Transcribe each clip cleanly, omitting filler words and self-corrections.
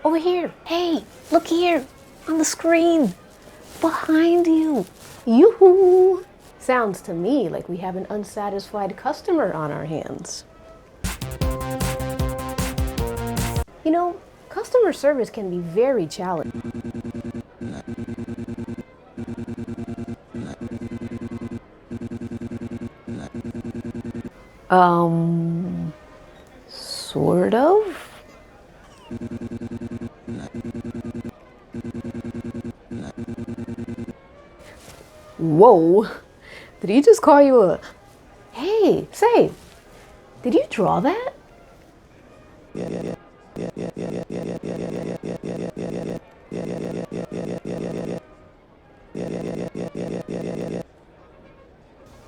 Over here. Hey, look here. On the screen. Behind you. Yoo-hoo. Sounds to me like we have an unsatisfied customer on our hands. You know, customer service can be very challenging. Sort of? Whoa, did he just call you a... Hey, say, did you draw that?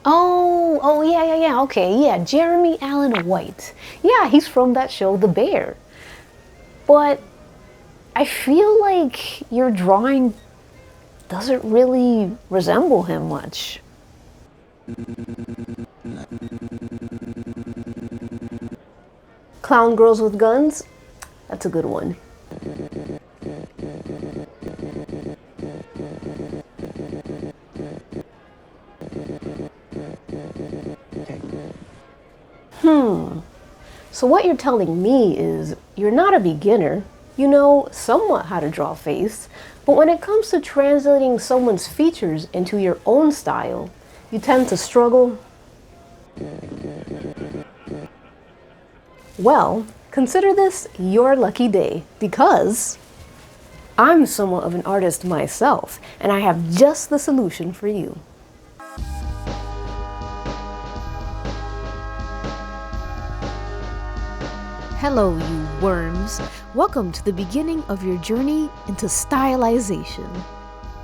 Oh, yeah, okay, yeah, Jeremy Allen White. Yeah, he's from that show, The Bear. But I feel like your drawing doesn't really resemble him much. Clown girls with guns? That's a good one. So what you're telling me is you're not a beginner. You know somewhat how to draw a face, but when it comes to translating someone's features into your own style, you tend to struggle. Well, consider this your lucky day, because I'm somewhat of an artist myself, and I have just the solution for you. Hello, you worms. Welcome to the beginning of your journey into stylization.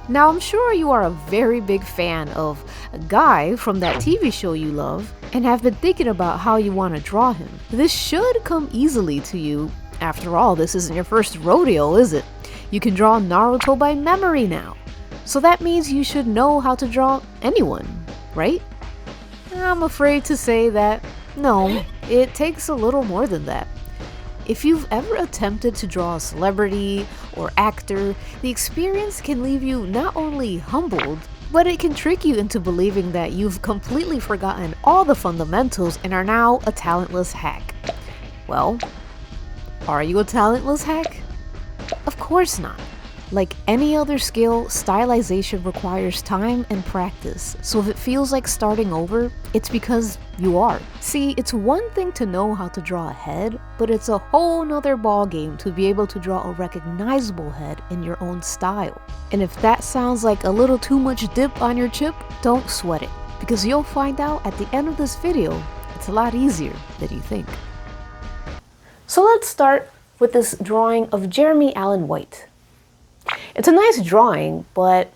Now, I'm sure you are a very big fan of a guy from that TV show you love and have been thinking about how you want to draw him. This should come easily to you. After all, this isn't your first rodeo, is it? You can draw Naruto by memory now. So that means you should know how to draw anyone, right? I'm afraid to say that no, it takes a little more than that. If you've ever attempted to draw a celebrity or actor, the experience can leave you not only humbled, but it can trick you into believing that you've completely forgotten all the fundamentals and are now a talentless hack. Well, are you a talentless hack? Of course not. Like any other skill, stylization requires time and practice, so if it feels like starting over, it's because you are. See, it's one thing to know how to draw a head, but it's a whole nother ballgame to be able to draw a recognizable head in your own style. And if that sounds like a little too much dip on your chip, don't sweat it, because you'll find out at the end of this video, it's a lot easier than you think. So let's start with this drawing of Jeremy Allen White. It's a nice drawing, but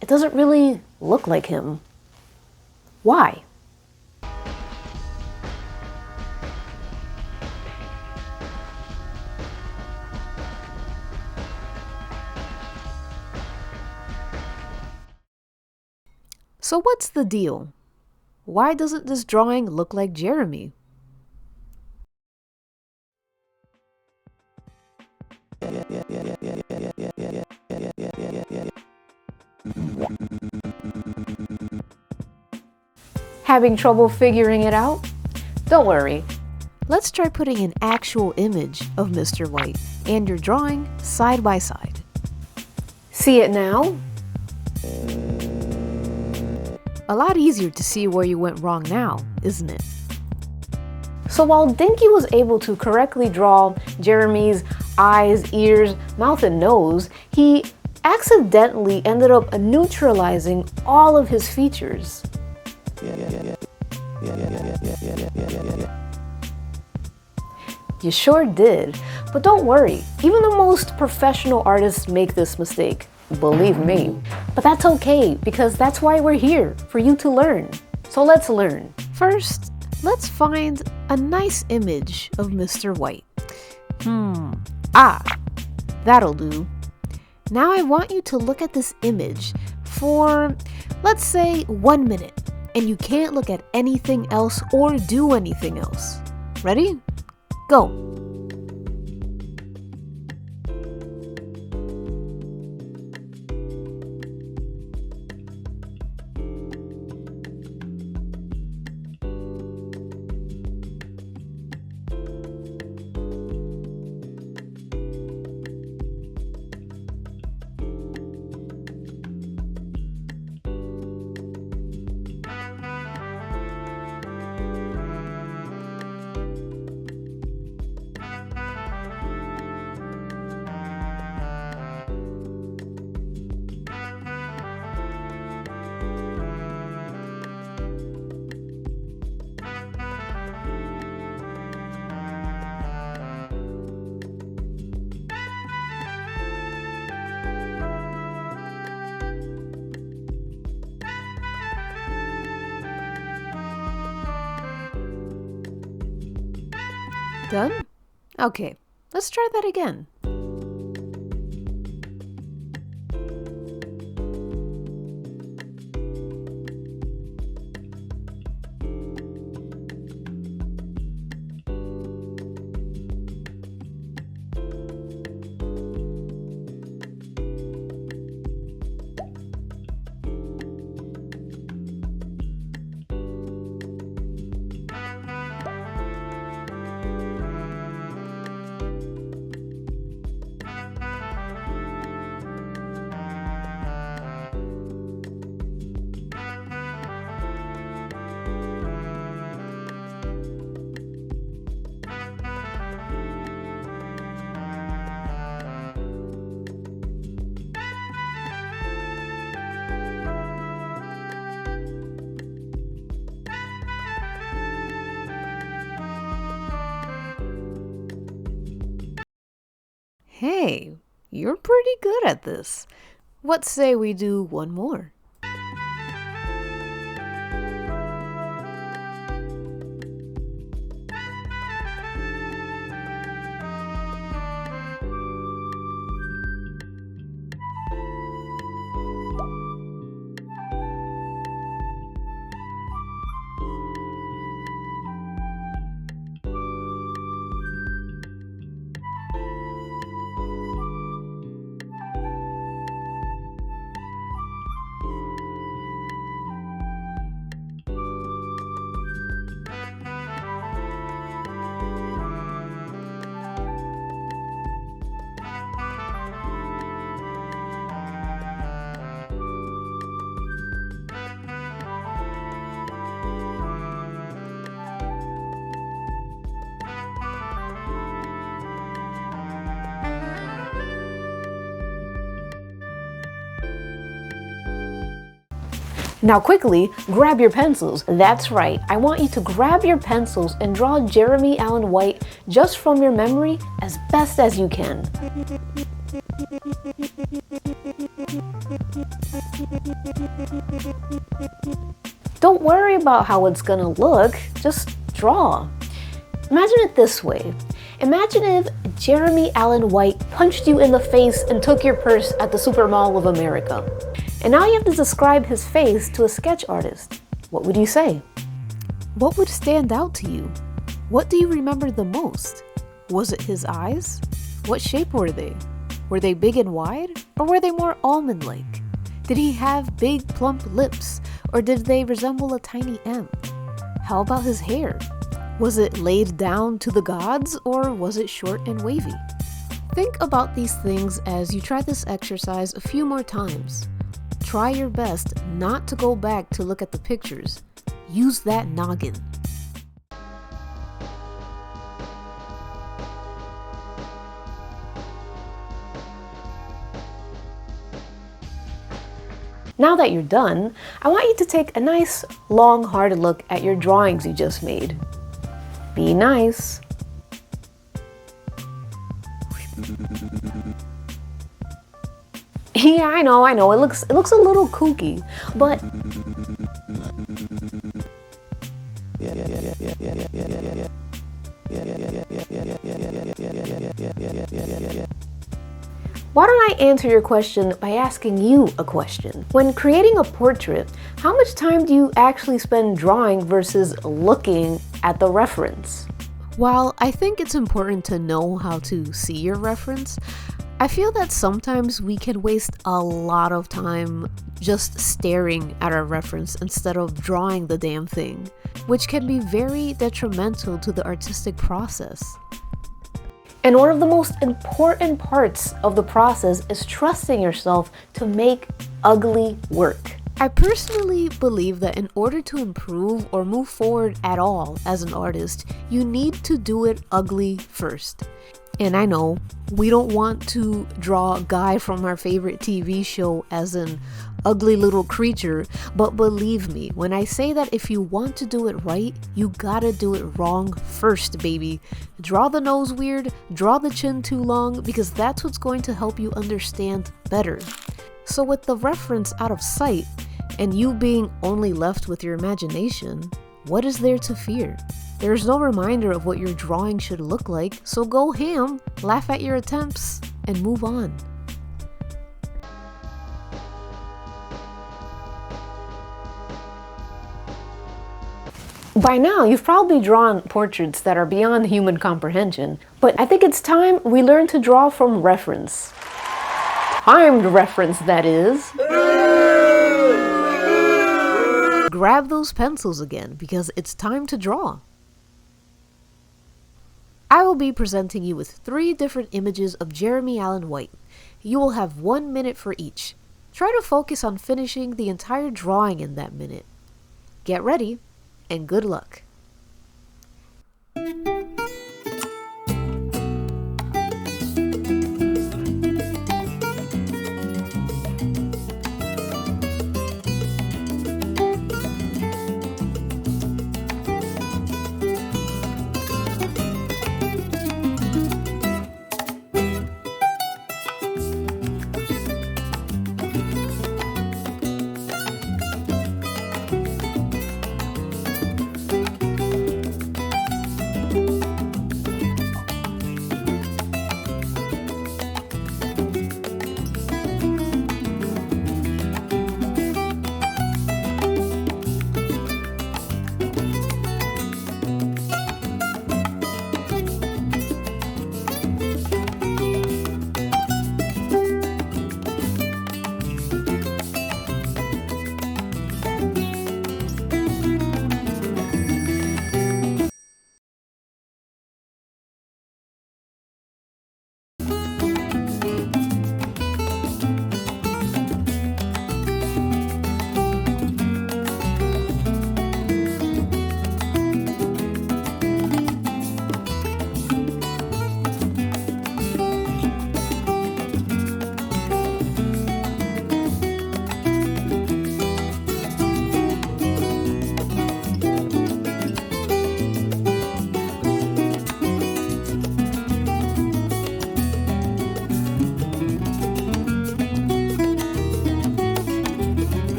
it doesn't really look like him. Why? So what's the deal? Why doesn't this drawing look like Jeremy? Having trouble figuring it out? Don't worry. Let's try putting an actual image of Mr. White and your drawing side by side. See it now? A lot easier to see where you went wrong now, isn't it? So while Dinky was able to correctly draw Jeremy's eyes, ears, mouth, and nose, he accidentally ended up neutralizing all of his features. You sure did, but don't worry, even the most professional artists make this mistake, believe me. But that's okay, because that's why we're here, for you to learn. So let's learn. First, let's find a nice image of Mr. White. That'll do. Now I want you to look at this image for, let's say, 1 minute. And you can't look at anything else or do anything else. Ready? Go. Done? Okay, let's try that again. Hey, you're pretty good at this. What say we do one more? Now quickly, grab your pencils. That's right, I want you to grab your pencils and draw Jeremy Allen White just from your memory as best as you can. Don't worry about how it's gonna look, just draw. Imagine it this way. Imagine if Jeremy Allen White punched you in the face and took your purse at the Super Mall of America. And now you have to describe his face to a sketch artist. What would you say? What would stand out to you? What do you remember the most? Was it his eyes? What shape were they? Were they big and wide, or were they more almond-like? Did he have big plump lips, or did they resemble a tiny M? How about his hair? Was it laid down to the gods, or was it short and wavy? Think about these things as you try this exercise a few more times. Try your best not to go back to look at the pictures. Use that noggin. Now that you're done, I want you to take a nice, long, hard look at your drawings you just made. Be nice. Yeah, I know, it looks a little kooky, but why don't I answer your question by asking you a question? When creating a portrait, how much time do you actually spend drawing versus looking at the reference? While I think it's important to know how to see your reference, I feel that sometimes we can waste a lot of time just staring at our reference instead of drawing the damn thing, which can be very detrimental to the artistic process. And one of the most important parts of the process is trusting yourself to make ugly work. I personally believe that in order to improve or move forward at all as an artist, you need to do it ugly first. And I know we don't want to draw a guy from our favorite TV show as an ugly little creature, but believe me when I say that if you want to do it right, you gotta do it wrong first, baby. Draw the nose weird, draw the chin too long, because that's what's going to help you understand better. So with the reference out of sight, and you being only left with your imagination, what is there to fear? There's no reminder of what your drawing should look like, so go ham, laugh at your attempts, and move on. By now, you've probably drawn portraits that are beyond human comprehension, but I think it's time we learn to draw from reference. Timed reference, that is. Grab those pencils again, because it's time to draw. I will be presenting you with 3 different images of Jeremy Allen White. You will have 1 minute for each. Try to focus on finishing the entire drawing in that minute. Get ready, and good luck.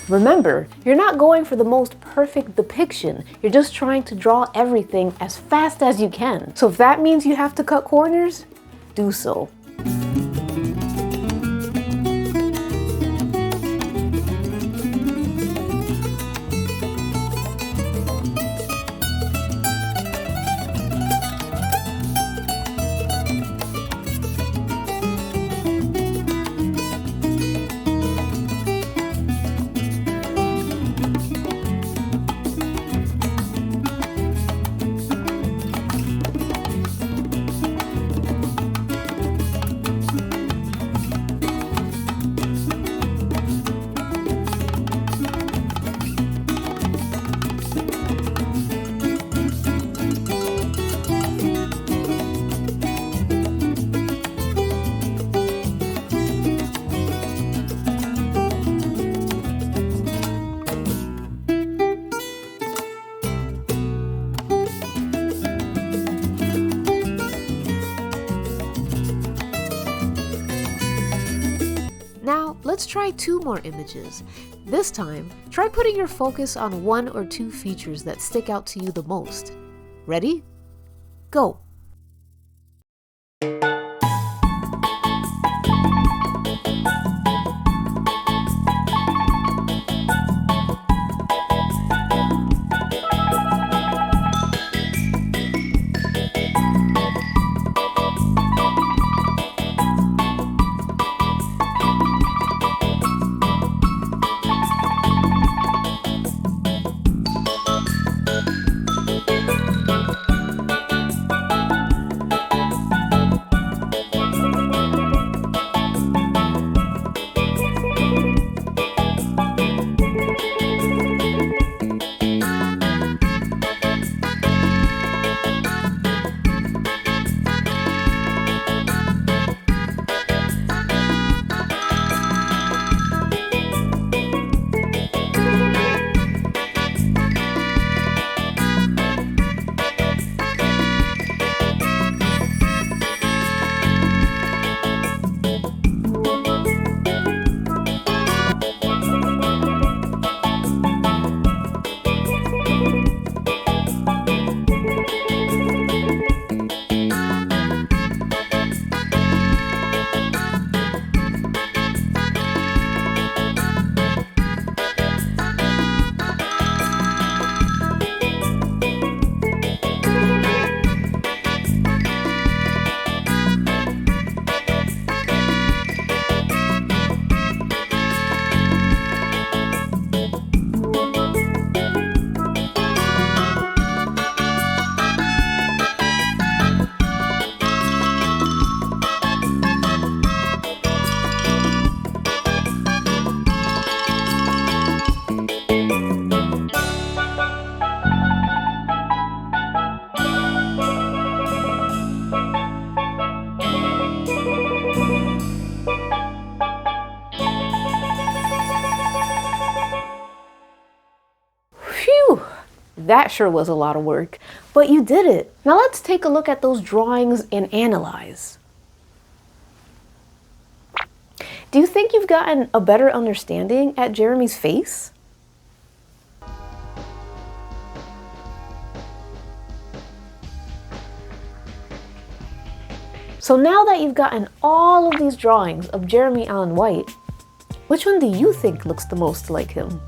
Remember, you're not going for the most perfect depiction. You're just trying to draw everything as fast as you can. So if that means you have to cut corners, do so. Now, let's try 2 more images. This time, try putting your focus on 1 or 2 features that stick out to you the most. Ready? Go! That sure was a lot of work, but you did it. Now let's take a look at those drawings and analyze. Do you think you've gotten a better understanding at Jeremy's face? So now that you've gotten all of these drawings of Jeremy Allen White, which one do you think looks the most like him?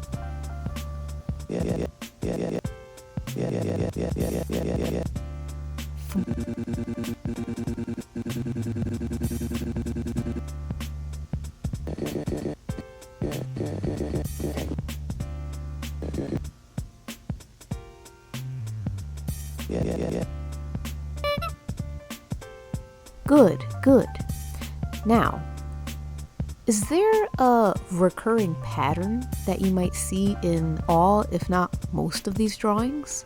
Good, good. Now, is there a recurring pattern that you might see in all, if not most of these drawings?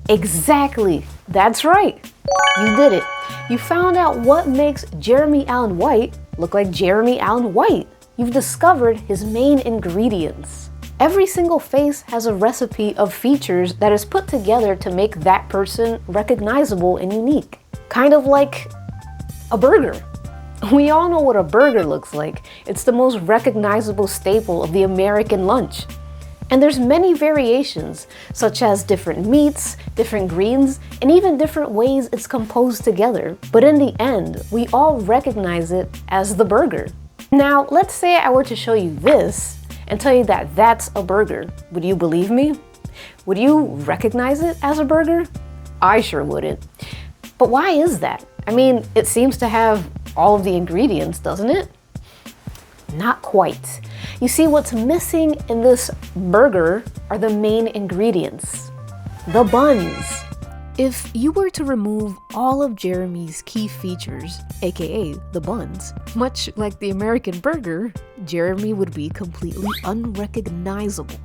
Exactly. That's right. You did it. You found out what makes Jeremy Allen White look like Jeremy Allen White. You've discovered his main ingredients. Every single face has a recipe of features that is put together to make that person recognizable and unique. Kind of like a burger. We all know what a burger looks like. It's the most recognizable staple of the American lunch. And there's many variations, such as different meats, different greens, and even different ways it's composed together. But in the end, we all recognize it as the burger. Now, let's say I were to show you this and tell you that that's a burger. Would you believe me? Would you recognize it as a burger? I sure wouldn't. But why is that? I mean, it seems to have all of the ingredients, doesn't it? Not quite. You see, what's missing in this burger are the main ingredients, the buns. If you were to remove all of Jeremy's key features, aka the buns, much like the American burger, Jeremy would be completely unrecognizable.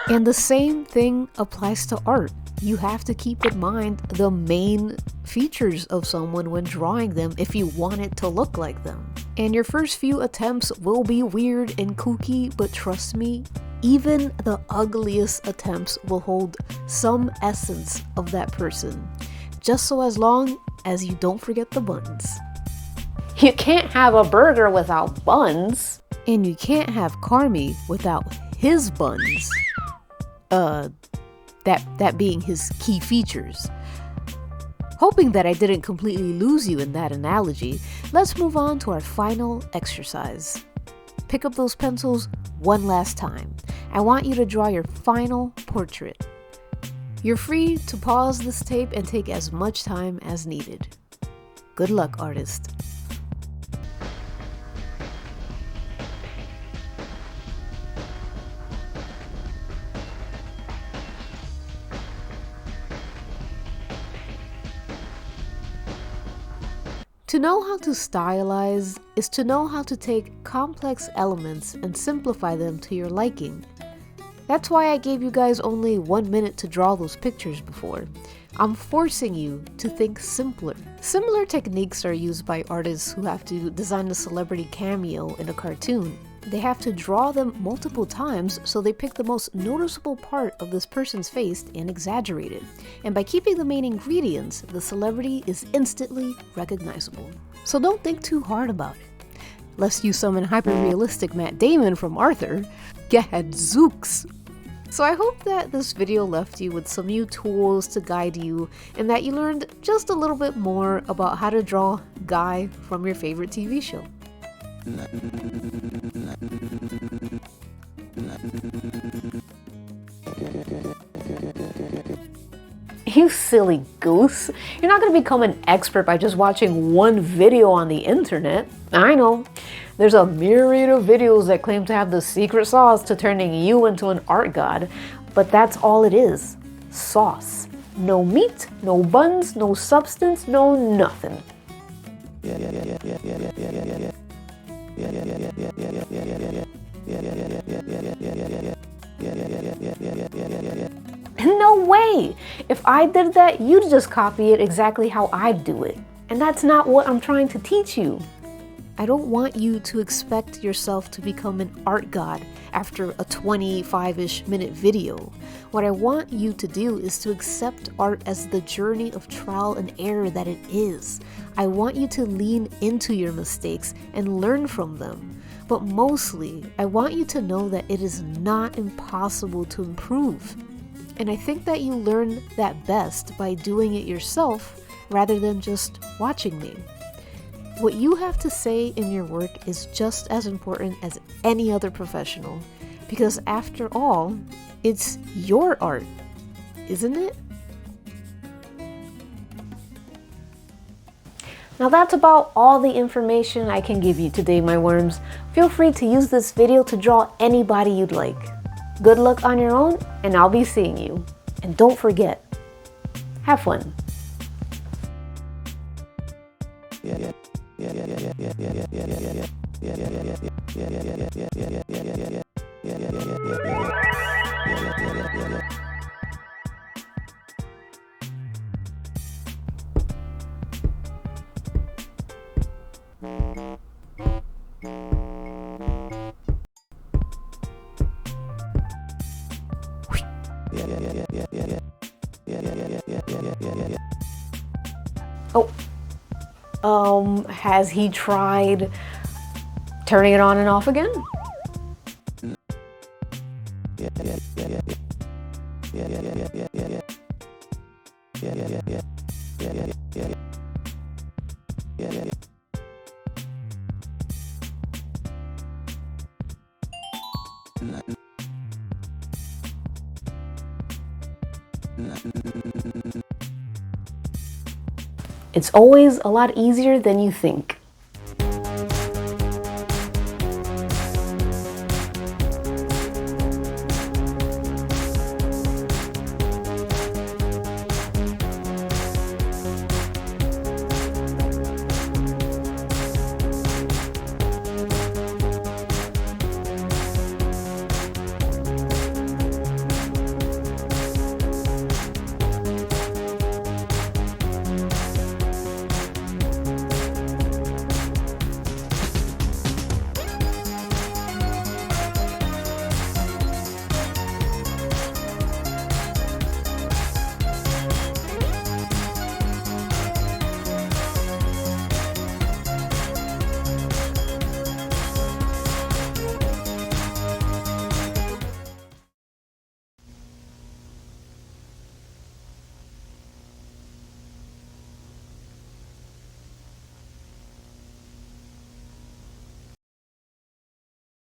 And the same thing applies to art. You have to keep in mind the main features of someone when drawing them if you want it to look like them. And your first few attempts will be weird and kooky, but trust me, even the ugliest attempts will hold some essence of that person, just so as long as you don't forget the buns. You can't have a burger without buns. And you can't have Carmi without his buns. That being his key features. Hoping that I didn't completely lose you in that analogy, let's move on to our final exercise. Pick up those pencils one last time. I want you to draw your final portrait. You're free to pause this tape and take as much time as needed. Good luck, artist. To know how to stylize is to know how to take complex elements and simplify them to your liking. That's why I gave you guys only 1 minute to draw those pictures before. I'm forcing you to think simpler. Similar techniques are used by artists who have to design a celebrity cameo in a cartoon. They have to draw them multiple times, so they pick the most noticeable part of this person's face and exaggerate it. And by keeping the main ingredients, the celebrity is instantly recognizable. So don't think too hard about it. Lest you summon hyper-realistic Matt Damon from Arthur. Gadzooks! So I hope that this video left you with some new tools to guide you, and that you learned just a little bit more about how to draw Guy from your favorite TV show. You silly goose. You're not going to become an expert by just watching one video on the internet. I know. There's a myriad of videos that claim to have the secret sauce to turning you into an art god, but that's all it is. Sauce. No meat, no buns, no substance, no nothing. Yeah. hey, if I did that, you'd just copy it exactly how I do it. And that's not what I'm trying to teach you. I don't want you to expect yourself to become an art god after a 25-ish minute video. What I want you to do is to accept art as the journey of trial and error that it is. I want you to lean into your mistakes and learn from them. But mostly, I want you to know that it is not impossible to improve. And I think that you learn that best by doing it yourself rather than just watching me. What you have to say in your work is just as important as any other professional, because after all, it's your art, isn't it? Now that's about all the information I can give you today, my worms. Feel free to use this video to draw anybody you'd like. Good luck on your own, and I'll be seeing you. And don't forget, have fun. Has he tried turning it on and off again? It's always a lot easier than you think.